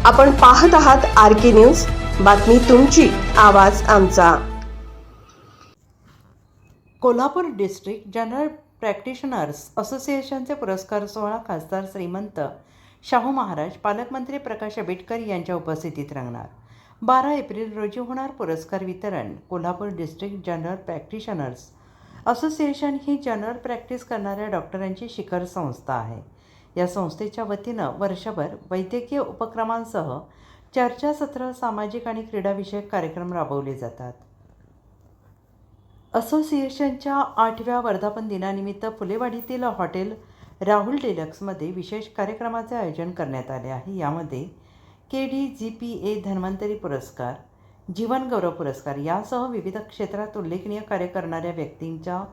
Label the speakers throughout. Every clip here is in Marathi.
Speaker 1: आपण पाहत आहात RK न्यूज, बातमी तुमची, आवाज आमचा।
Speaker 2: कोल्हापूर डिस्ट्रिक्ट जनरल प्रॅक्टिशनर्स असोसिएशनचे पुरस्कार सोहळा खासदार श्रीमंत शाहू महाराज, पालकमंत्री प्रकाश आंबेडकर यांच्या उपस्थितीत रंगणार। 12 एप्रिल रोजी होणार पुरस्कार वितरण। Kolhapur district general practitioners association ही जनरल प्रॅक्टिस करणाऱ्या डॉक्टरांची शिखर संस्था आहे। या संस्थेच्या वतीनं वर्षभर वैद्यकीय उपक्रमांसह चर्चासत्र, सामाजिक आणि क्रीडाविषयक कार्यक्रम राबवले जातात। असोसिएशनच्या 8व्या वर्धापन दिनानिमित्त फुलेवाडीतील हॉटेल राहुल डिलक्समध्ये विशेष कार्यक्रमाचे आयोजन करण्यात आले आहे। यामध्ये KDGPA धन्वंतरी पुरस्कार, जीवन गौरव पुरस्कार यासह विविध क्षेत्रात उल्लेखनीय कार्य करणाऱ्या व्यक्तींचा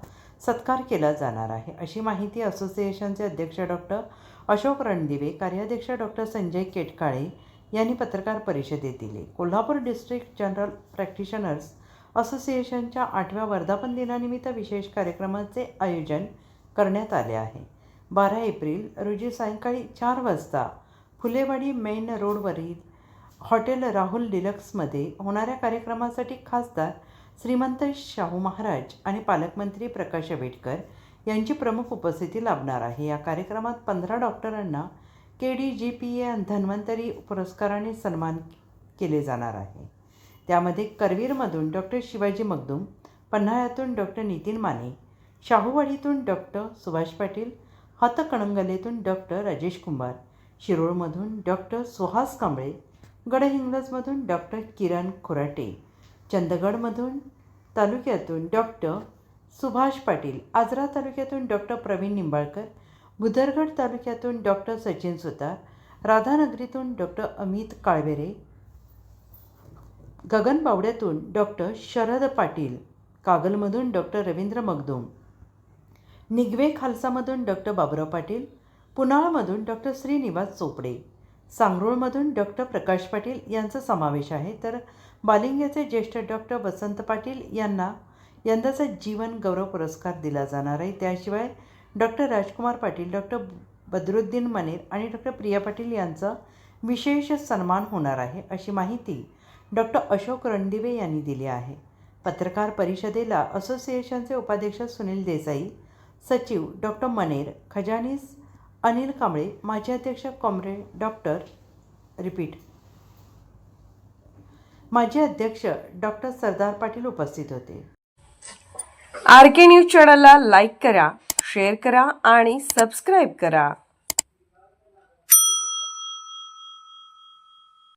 Speaker 2: सत्कार केला जाणार आहे, अशी माहिती असोसिएशनचे अध्यक्ष डॉक्टर अशोक रणदिवे, कार्याध्यक्ष डॉक्टर संजय केटकाळे यांनी पत्रकार परिषदेत दिली। कोल्हापूर डिस्ट्रिक्ट जनरल प्रॅक्टिशनर्स असोसिएशनच्या 8व्या वर्धापन दिनानिमित्त विशेष कार्यक्रमाचे आयोजन करण्यात आले आहे। 12 एप्रिल रोजी सायंकाळी 4 वाजता फुलेवाडी मेन रोडवरील हॉटेल राहुल डिलक्समध्ये होणाऱ्या कार्यक्रमासाठी खासदार श्रीमंत शाहू महाराज आणि पालकमंत्री प्रकाश आंबेडकर यांची प्रमुख उपस्थिती लाभणार आहे। या कार्यक्रमात 15 डॉक्टरांना KDGPA धन्वंतरी पुरस्काराने सन्मान केले जाणार आहे। त्यामध्ये करवीरमधून डॉक्टर शिवाजी मगदूम, पन्हाळ्यातून डॉक्टर नितीन माने, शाहूवाडीतून डॉक्टर सुभाष पाटील, हातकणंगलेतून डॉक्टर राजेश कुंभार, शिरोळमधून डॉक्टर सुहास कांबळे, गडहिंग्लजमधून डॉक्टर किरण खोराटे, चंदगडमधून तालुक्यातून डॉक्टर सुभाष पाटील, आजरा तालुक्यातून डॉक्टर प्रवीण निंबाळकर, भुदरगड तालुक्यातून डॉक्टर सचिन सुतार, राधानगरीतून डॉक्टर अमित काळवेरे, गगनबावड्यातून डॉक्टर शरद पाटील, कागलमधून डॉक्टर रवींद्र मगदूम, निगवे खालसामधून डॉक्टर बाबुराव पाटील, पुनाळमधून डॉक्टर श्रीनिवास चोपडे, सांगरोळमधून डॉक्टर प्रकाश पाटील यांचा समावेश आहे। तर बालिंग्याचे ज्येष्ठ डॉक्टर वसंत पाटील यांना यंदाचा जीवन गौरव पुरस्कार दिला जाणार आहे। त्याशिवाय डॉक्टर राजकुमार पाटील, डॉक्टर बदरुद्दीन मनेर आणि डॉक्टर प्रिया पाटील यांचा विशेष सन्मान होणार आहे, अशी माहिती डॉक्टर अशोक रणदिवे यांनी दिली आहे। पत्रकार परिषदेला असोसिएशनचे उपाध्यक्ष सुनील देसाई, सचिव डॉक्टर मनेर, खजानीस अनिल कांबळे, माजी अध्यक्ष माजी अध्यक्ष डॉक्टर सरदार पाटील उपस्थित होते।
Speaker 1: RK न्यूज चॅनलला लाईक करा, शेअर करा आणि सबस्क्राईब करा।